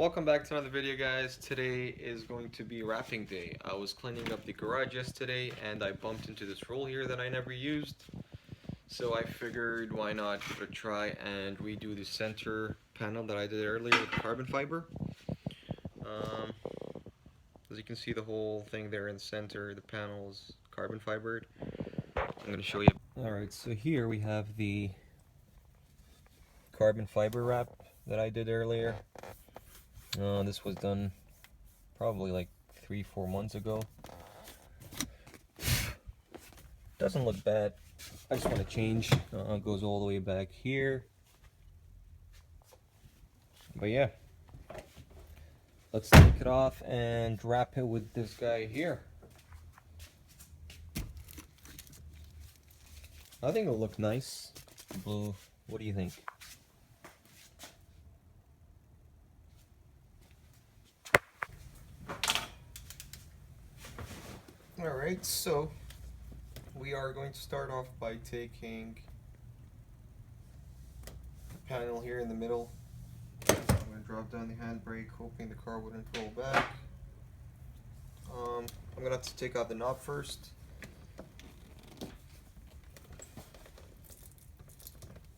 Welcome back to another video, guys. Today is going to be wrapping day. I was cleaning up the garage yesterday and I bumped into this roll here that I never used. So I figured why not give it a try and redo the center panel that I did earlier with carbon fiber. As you can see, the whole thing there in the center, the panel is carbon fibered. I'm going to show you. Alright, so here we have the carbon fiber wrap that I did earlier. This was done probably like 3-4 months ago. Doesn't look bad. I just want to change. It goes all the way back here. But yeah, let's take it off and wrap it with this guy here. I think it'll look nice. Blue. What do you think? Alright, so we are going to start off by taking the panel here in the middle. I'm going to drop down the handbrake, hoping the car wouldn't roll back. I'm going to have to take out the knob first.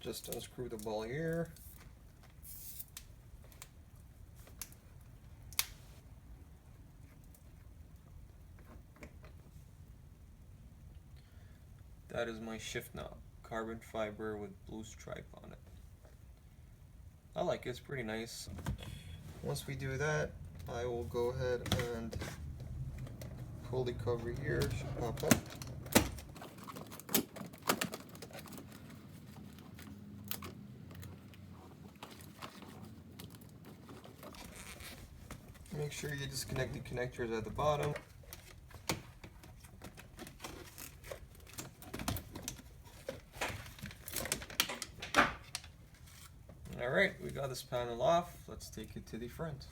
Just unscrew the ball here. That is my shift knob, carbon fiber with blue stripe on it. I like it, it's pretty nice. Once we do that, I will go ahead and pull the cover here, it should pop up. Make sure you disconnect the connectors at the bottom. Alright, we got this panel off. Let's take it to the front.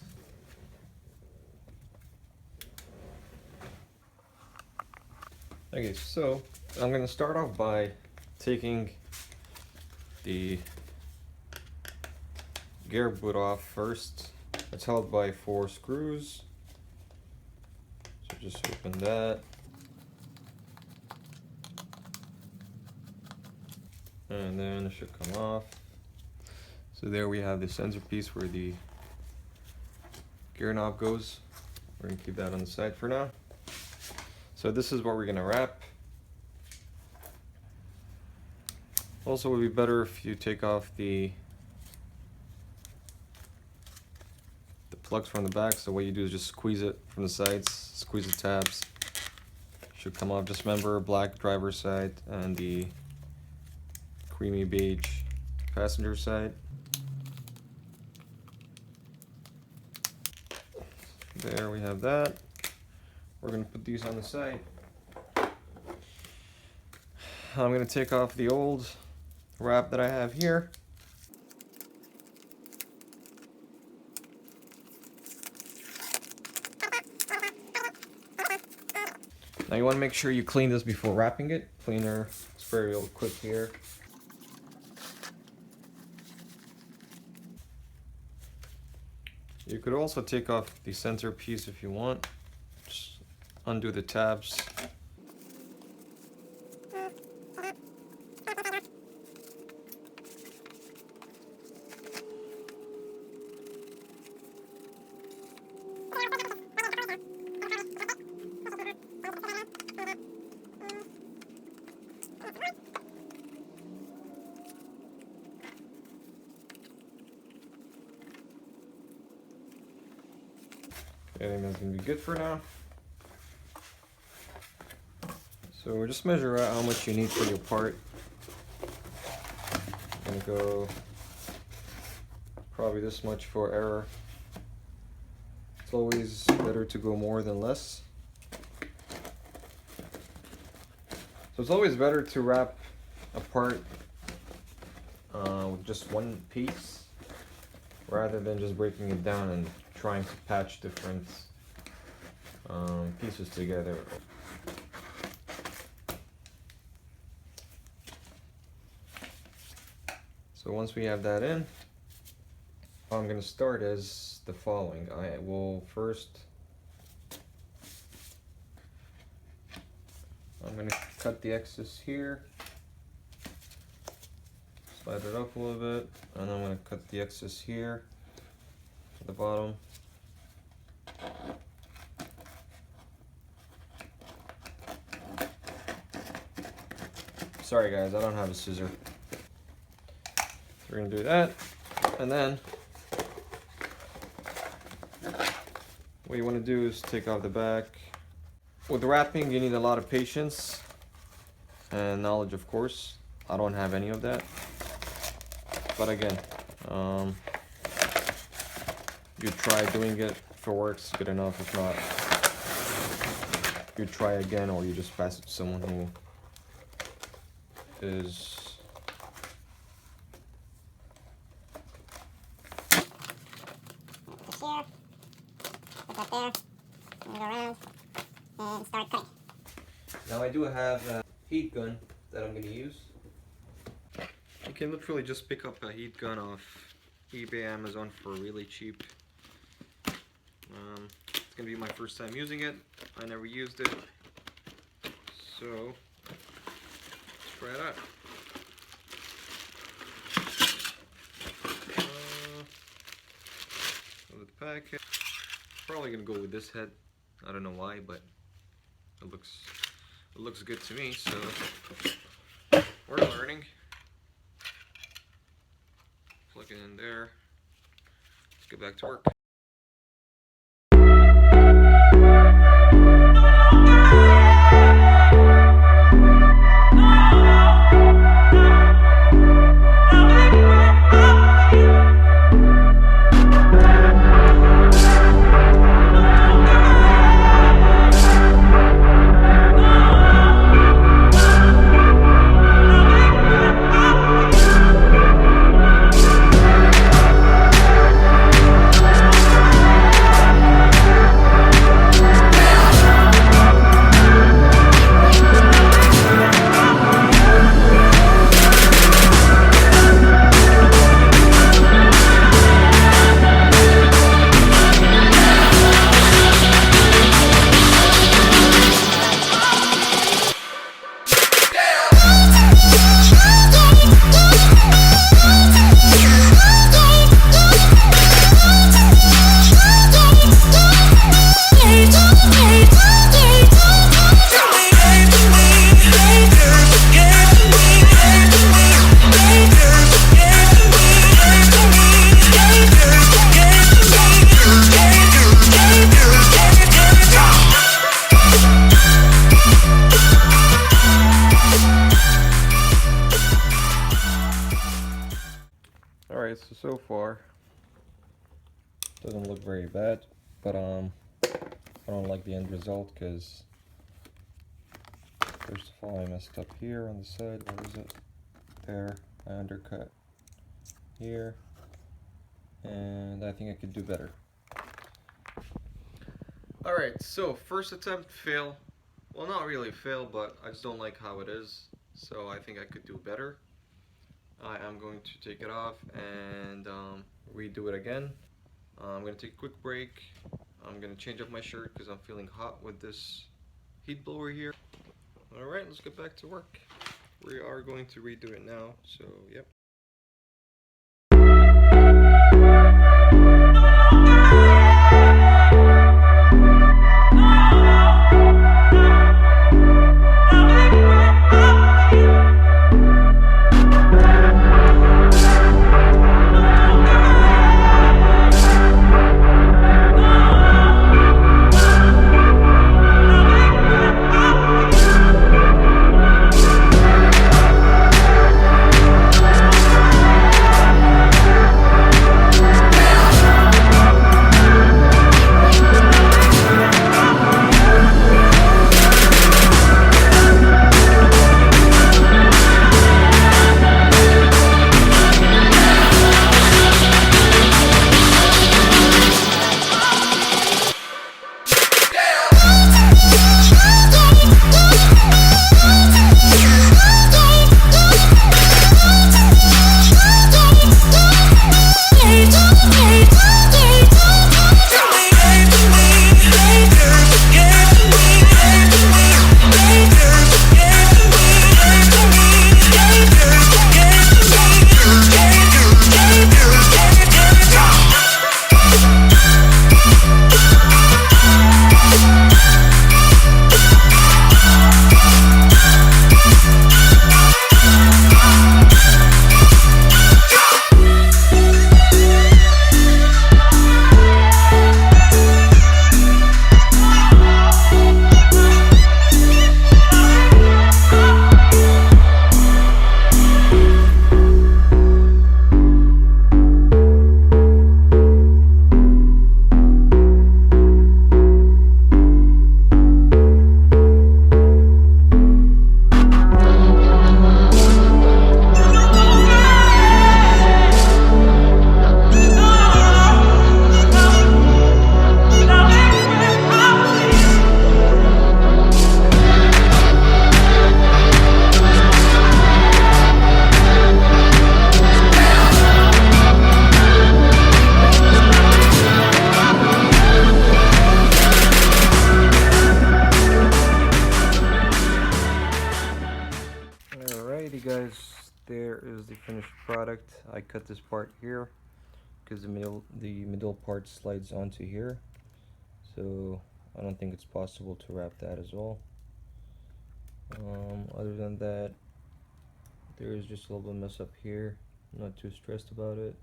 Okay, so I'm going to start off by taking the gear boot off first. It's held by 4 screws. So just open that. And then it should come off. So there we have the sensor piece where the gear knob goes. We're going to keep that on the side for now. So this is what we're going to wrap. Also, it would be better if you take off the plugs from the back. So what you do is just squeeze it from the sides, squeeze the tabs. Should come off. Just remember, black driver's side and the creamy beige passenger side. There we have that. We're going to put these on the side. I'm going to take off the old wrap that I have here. Now you want to make sure you clean this before wrapping it. Cleaner, spray real quick here. You could also take off the center piece if you want. Just undo the tabs. I think that's going to be good for now. So just measure out how much you need for your part. I'm going to go probably this much for error. It's always better to go more than less. So it's always better to wrap a part with just one piece rather than just breaking it down and trying to patch different pieces together. So once we have that in, how I'm going to start is the following. I will first, I'm going to cut the excess here, slide it up a little bit, and I'm going to cut the excess here at the bottom. Sorry guys, I don't have a scissor. We're going to do that, and then what you want to do is take off the back. With wrapping, you need a lot of patience and knowledge, of course. I don't have any of that. But again, you try doing it. If it works, good enough. If not, you try again, or you just pass it to someone who is here, put that there, and go around, and start cutting. Now I do have a heat gun that I'm going to use. You can literally just pick up a heat gun off eBay, Amazon for really cheap. It's going to be my first time using it. I never used it. So, let's try it out. With the packet. Probably going to go with this head. I don't know why, but it looks good to me, so we're learning. Plug it in there. Let's get back to work. Alright, so far doesn't look very bad, but I don't like the end result because first of all I messed up here on the side. What is it? There, I undercut here, and I think I could do better. Alright, so first attempt, fail. Well, not really fail, but I just don't like how it is, so I think I could do better. I am going to take it off and redo it again. I'm going to take a quick break. I'm going to change up my shirt because I'm feeling hot with this heat blower here. Alright, let's get back to work. We are going to redo it now, so yep. Alrighty guys, there is the finished product. I cut this part here because the middle part slides onto here, so I don't think it's possible to wrap that as well. Other than that, there is just a little bit of mess up here. I'm not too stressed about it.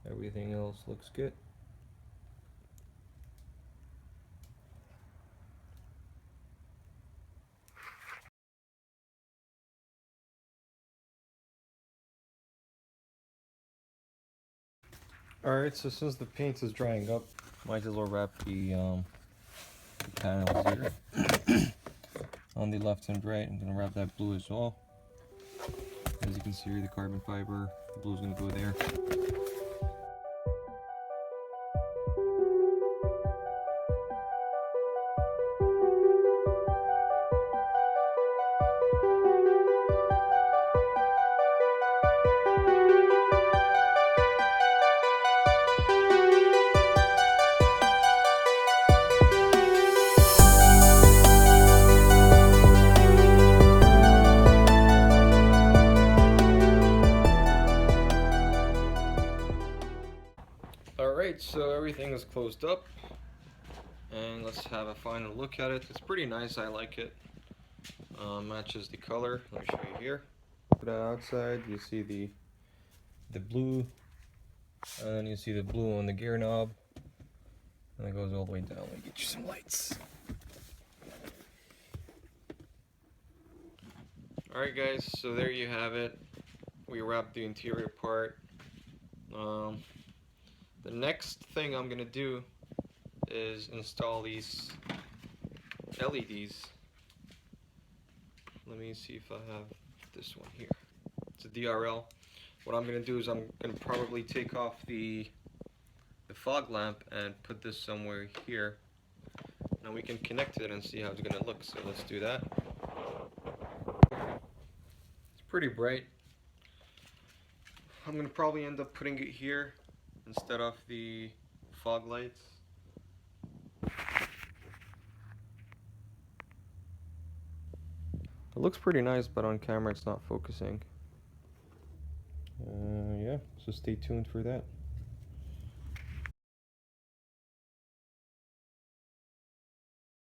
Everything else looks good. Alright, so since the paint is drying up, might as well wrap the panels here on the left and right. I'm gonna wrap that blue as well. As you can see here, the carbon fiber, the blue is gonna go there. Alright, so everything is closed up, and let's have a final look at it. It's pretty nice, I like it. Matches the color. Let me show you here. Put it outside, you see the blue, and then you see the blue on the gear knob, and it goes all the way down. Let me get you some lights. Alright guys, so there you have it. We wrapped the interior part. The next thing I'm gonna do is install these LEDs. Let me see if I have this one here. It's a DRL. What I'm gonna do is I'm gonna probably take off the fog lamp and put this somewhere here. Now we can connect it and see how it's gonna look. So let's do that. It's pretty bright. I'm gonna probably end up putting it here instead of the fog lights. It looks pretty nice, but on camera it's not focusing. Yeah, so stay tuned for that.